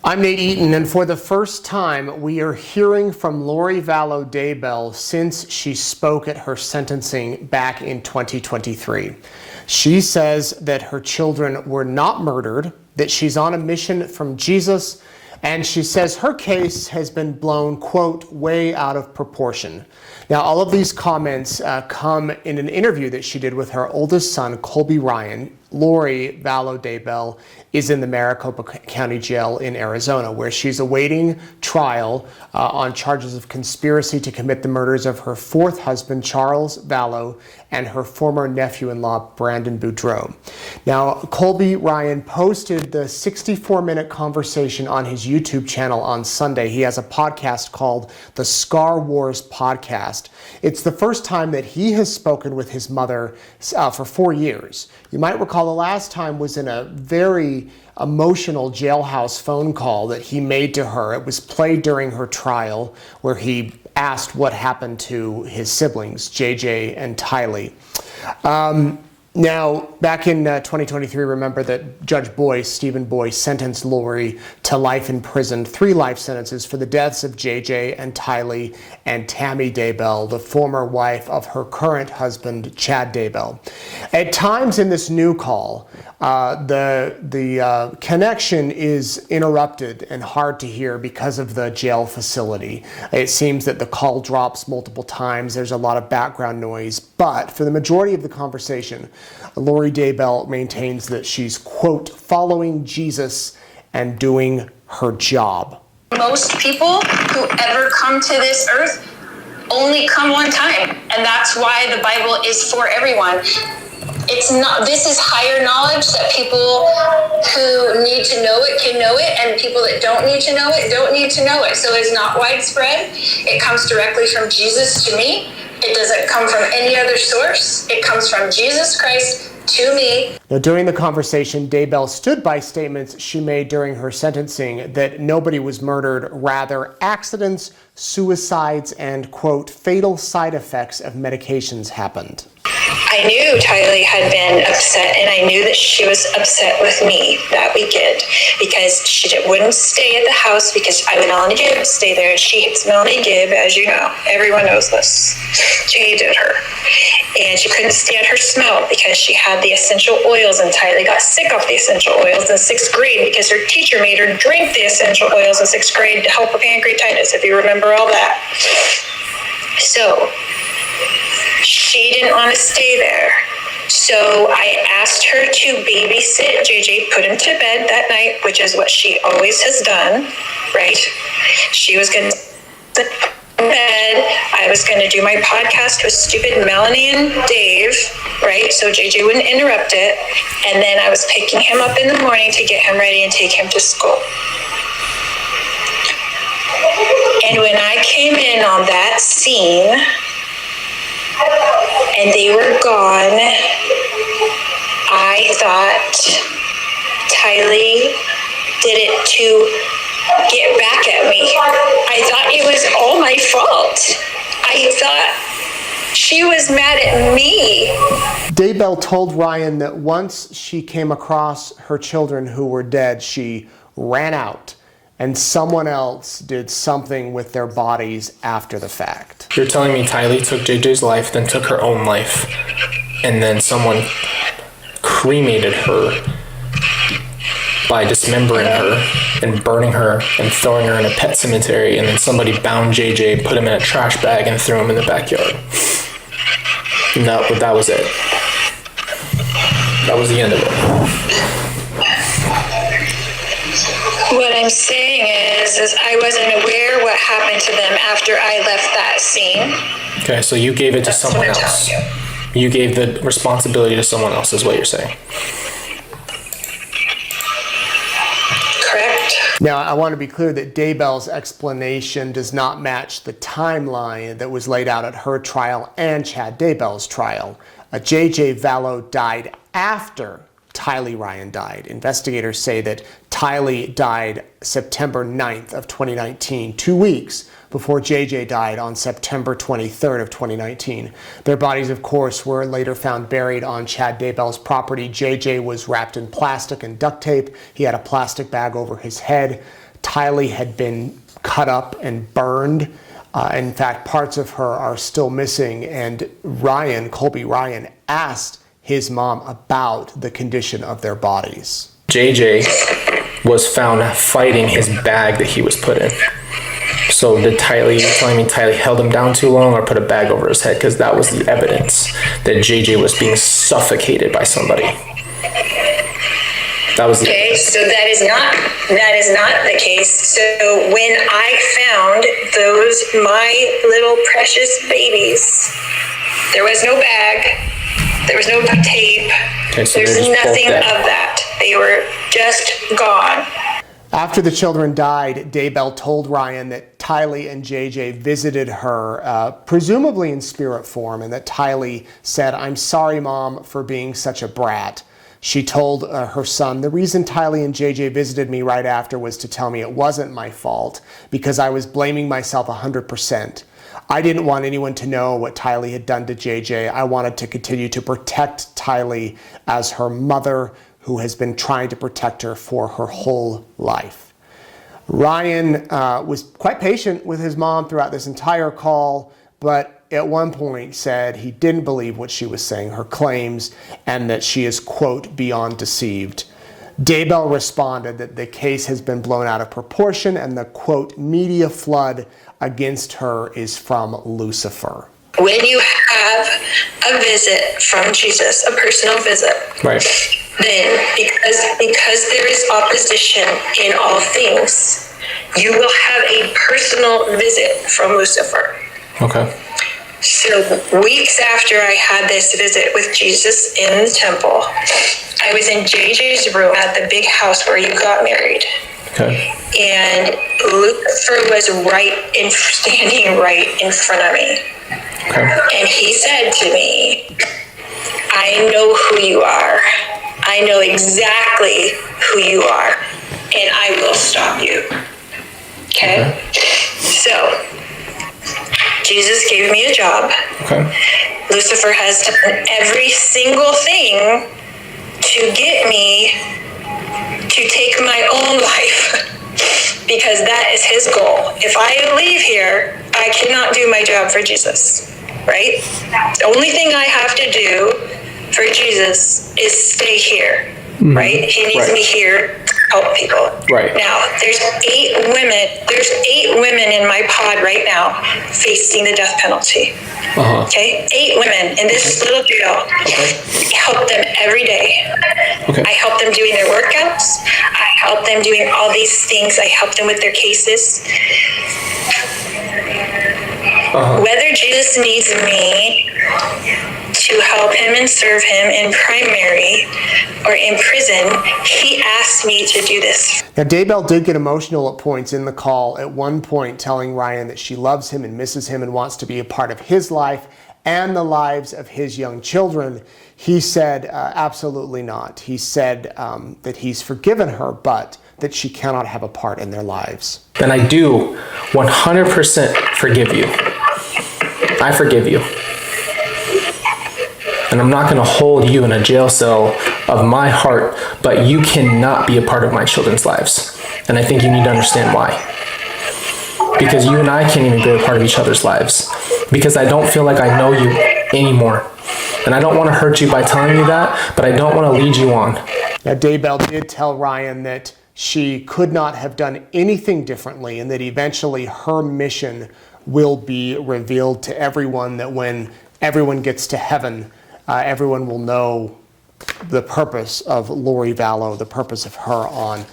I'm Nate Eaton, and for the first time, we are hearing from Lori Vallow Daybell since she spoke at her sentencing back in 2023. She says that her children were not murdered, that she's on a mission from Jesus, and she says her case has been blown, quote, way out of proportion. Now, all of these comments come in an interview that she did with her oldest son, Colby Ryan. Lori Vallow Daybell is in the Maricopa County Jail in Arizona, where she's awaiting trial on charges of conspiracy to commit the murders of her fourth husband, Charles Vallow, and her former nephew-in-law, Brandon Boudreaux. Now, Colby Ryan posted the 64-minute conversation on his YouTube channel on Sunday. He has a podcast called the Scar Wars Podcast. It's the first time that he has spoken with his mother for 4 years. You might recall the last time was in a very emotional jailhouse phone call that he made to her. It was played during her trial, where he asked what happened to his siblings, JJ and Tylee. Now, back in 2023, remember that Judge Boyce, Steven Boyce, sentenced Lori to life in prison, 3 life sentences for the deaths of JJ and Tylee and Tammy Daybell, the former wife of her current husband, Chad Daybell. At times in this new call, the connection is interrupted and hard to hear because of the jail facility. It seems that the call drops multiple times. There's a lot of background noise, but for the majority of the conversation, Lori Daybell maintains that she's, quote, following Jesus and doing her job. Most people who ever come to this earth only come one time, and that's why the Bible is for everyone. It's not, this is higher knowledge that people who need to know it can know it, and people that don't need to know it don't need to know it. So it's not widespread. It comes directly from Jesus to me. It doesn't come from any other source. It comes from Jesus Christ to me. Now, during the conversation, Daybell stood by statements she made during her sentencing that nobody was murdered, rather accidents, suicides, and, quote, fatal side effects of medications happened. I knew Tylee had been upset, and I knew that she was upset with me that weekend because she wouldn't stay at the house because I would Melanie Gibb stay there. She hates Melanie Gibb, as you know. Everyone knows this. She hated her. And she couldn't stand her smell because she had the essential oils, and Tylee got sick off the essential oils in 6th grade because her teacher made her drink the essential oils in 6th grade to help with pancreatitis, if you remember all that. So she didn't want to stay there. So I asked her to babysit JJ, put him to bed that night, which is what she always has done, right? She was going to sit in bed. I was going to do my podcast with stupid Melanie and Dave, right? So JJ wouldn't interrupt it. And then I was picking him up in the morning to get him ready and take him to school. And when I came in on that scene, and they were gone, I thought Tylee did it to get back at me. I thought it was all my fault. I thought she was mad at me. Daybell told Ryan that once she came across her children who were dead, she ran out, and someone else did something with their bodies after the fact. You're telling me Tylee took JJ's life, then took her own life, and then someone cremated her by dismembering her and burning her and throwing her in a pet cemetery, and then somebody bound JJ, put him in a trash bag, and threw him in the backyard. And that was it. That was the end of it. What I'm saying is I wasn't aware what happened to them after I left that scene. Okay, so you gave it to someone else. You gave the responsibility to someone else, is what you're saying. Correct. Now, I want to be clear that Daybell's explanation does not match the timeline that was laid out at her trial and Chad Daybell's trial. JJ Vallow died after Tylee Ryan died. Investigators say that Tylee died September 9th of 2019, 2 weeks before JJ died on September 23rd of 2019. Their bodies, of course, were later found buried on Chad Daybell's property. JJ was wrapped in plastic and duct tape. He had a plastic bag over his head. Tylee had been cut up and burned. In fact, parts of her are still missing, and Colby Ryan, asked his mom about the condition of their bodies. JJ was found fighting his bag that he was put in. So you're telling me Tylee held him down too long or put a bag over his head? Because that was the evidence that JJ was being suffocated by somebody. That was the evidence. So that is not the case. So when I found my little precious babies, there was no bag, there was no tape, So there's nothing of that. They were just gone. After the children died, Daybell told Ryan that Tylee and JJ visited her, presumably in spirit form, and that Tylee said, "I'm sorry, Mom, for being such a brat." She told her son, "The reason Tylee and JJ visited me right after was to tell me it wasn't my fault, because I was blaming myself 100%. I didn't want anyone to know what Tylee had done to JJ. I wanted to continue to protect Tylee as her mother, who has been trying to protect her for her whole life." Ryan was quite patient with his mom throughout this entire call, but at one point said he didn't believe what she was saying, her claims, and that she is, quote, beyond deceived. Daybell responded that the case has been blown out of proportion and the, quote, media flood against her is from Lucifer. When you have a visit from Jesus, a personal visit, Right. then because there is opposition in all things, you will have a personal visit from Lucifer. Okay. So weeks after I had this visit with Jesus in the temple, I was in JJ's room at the big house where you got married. Okay. And Lucifer was standing right in front of me. Okay. And he said to me, "I know who you are. I know exactly who you are, and I will stop you." Okay? So, Jesus gave me a job. Okay. Lucifer has done every single thing to get me to take my own life, because that is his goal. If I leave here, I cannot do my job for Jesus, right? The only thing I have to do for Jesus is stay here, right? He needs me here to help people. Right. Now, there's 8 women in my pod right now facing the death penalty. Uh-huh. Okay? 8 women in this little jail. I help them every day. Okay. I help them doing their workouts. I help them doing all these things. I help them with their cases. Uh-huh. Whether Jesus needs me to help him and serve him in primary or in prison, he asked me to do this. Now, Daybell did get emotional at points in the call, at one point telling Ryan that she loves him and misses him and wants to be a part of his life and the lives of his young children. He said, absolutely not. He said that he's forgiven her, but that she cannot have a part in their lives. And I do 100% forgive you. I forgive you. And I'm not going to hold you in a jail cell of my heart, but you cannot be a part of my children's lives. And I think you need to understand why. Because you and I can't even be a part of each other's lives. Because I don't feel like I know you anymore. And I don't want to hurt you by telling you that, but I don't want to lead you on. Now, Daybell did tell Ryan that she could not have done anything differently, and that eventually her mission will be revealed to everyone, that when everyone gets to heaven, everyone will know the purpose of Lori Vallow, the purpose of her on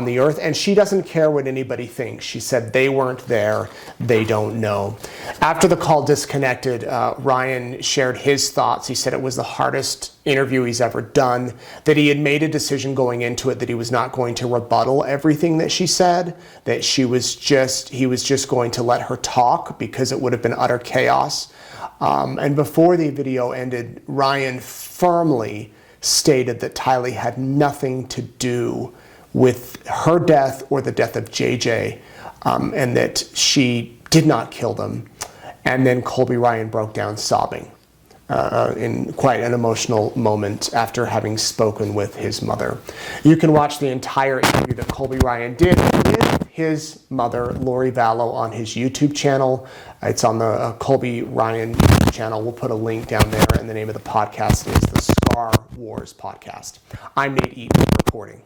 the earth. And she doesn't care what anybody thinks. She said they weren't there, they don't know. After the call disconnected, Ryan shared his thoughts. He said it was the hardest interview he's ever done, that he had made a decision going into it that he was not going to rebuttal everything that she said, that he was just going to let her talk because it would have been utter chaos. And before the video ended, Ryan firmly stated that Tylee had nothing to do with her death or the death of JJ, and that she did not kill them. And then Colby Ryan broke down sobbing in quite an emotional moment after having spoken with his mother. You can watch the entire interview that Colby Ryan did with his mother, Lori Vallow, on his YouTube channel. It's on the Colby Ryan YouTube channel. We'll put a link down there, and the name of the podcast is the Scar Wars Podcast. I'm Nate Eaton reporting.